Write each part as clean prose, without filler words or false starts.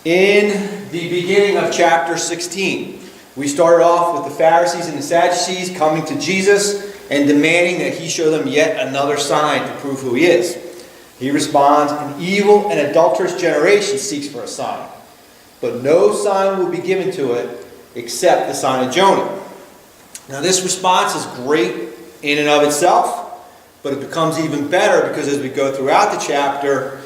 In the beginning of chapter 16, we started off with the Pharisees and the Sadducees coming to Jesus and demanding that he show them yet another sign to prove who he is. He responds, "An evil and adulterous generation seeks for a sign, but no sign will be given to it except the sign of Jonah." Now this response is great in and of itself, but it becomes even better because as we go throughout the chapter,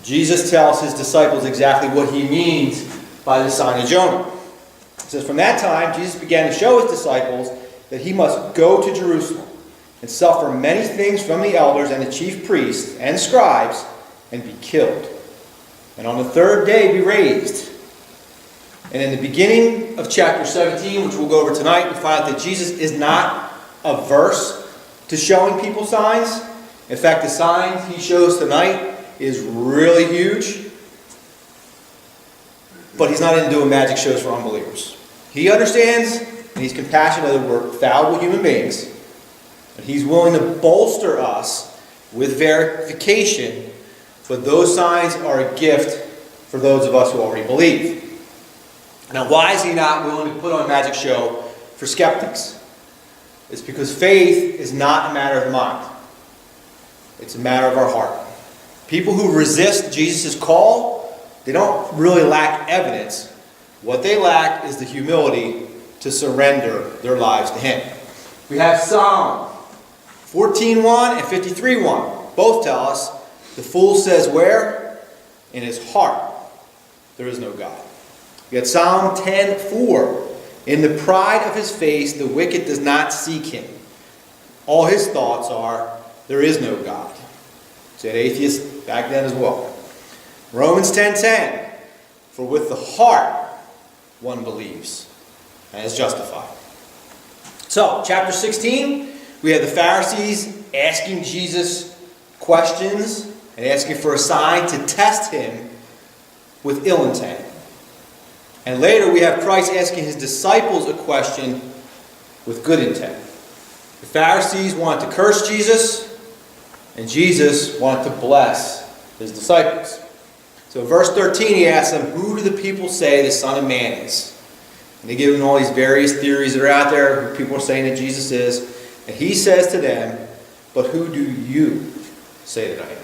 Jesus tells his disciples exactly what he means by the sign of Jonah. It says, "From that time, Jesus began to show his disciples that he must go to Jerusalem and suffer many things from the elders and the chief priests and scribes and be killed, and on the third day be raised." And in the beginning of chapter 17, which we'll go over tonight, we find out that Jesus is not averse to showing people signs. In fact, the sign he shows tonight is really huge. But he's not into doing magic shows for unbelievers. He understands and he's compassionate that we're fallible human beings. And he's willing to bolster us with verification. But those signs are a gift for those of us who already believe. Now, why is he not willing to put on a magic show for skeptics? It's because faith is not a matter of the mind. It's a matter of our heart. People who resist Jesus' call, they don't really lack evidence. What they lack is the humility to surrender their lives to him. We have Psalm 14:1 and 53:1. Both tell us, the fool says where? In his heart there is no God. We have Psalm 10:4. In the pride of his face the wicked does not seek him. All his thoughts are, there is no God. Said atheists back then as well. Romans 10:10. For with the heart one believes and is justified. So, chapter 16, we have the Pharisees asking Jesus questions and asking for a sign to test him with ill intent. And later we have Christ asking his disciples a question with good intent. The Pharisees wanted to curse Jesus, and Jesus wanted to bless his disciples. So in verse 13 he asks them, "Who do the people say the Son of Man is?" And they give him all these various theories that are out there, who people are saying that Jesus is. And he says to them, "But who do you say that I am?"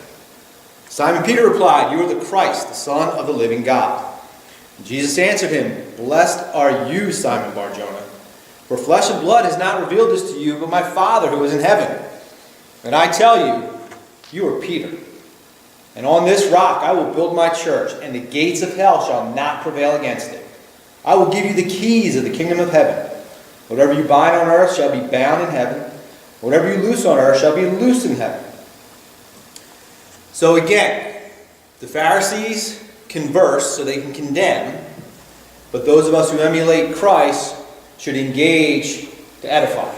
Simon Peter replied, "You are the Christ, the Son of the living God." And Jesus answered him, "Blessed are you, Simon Bar-Jonah, for flesh and blood has not revealed this to you, but my Father who is in heaven. And I tell you, you are Peter. And on this rock I will build my church, and the gates of hell shall not prevail against it. I will give you the keys of the kingdom of heaven. Whatever you bind on earth shall be bound in heaven. Whatever you loose on earth shall be loosed in heaven." So again, the Pharisees converse so they can condemn, but those of us who emulate Christ should engage to edify.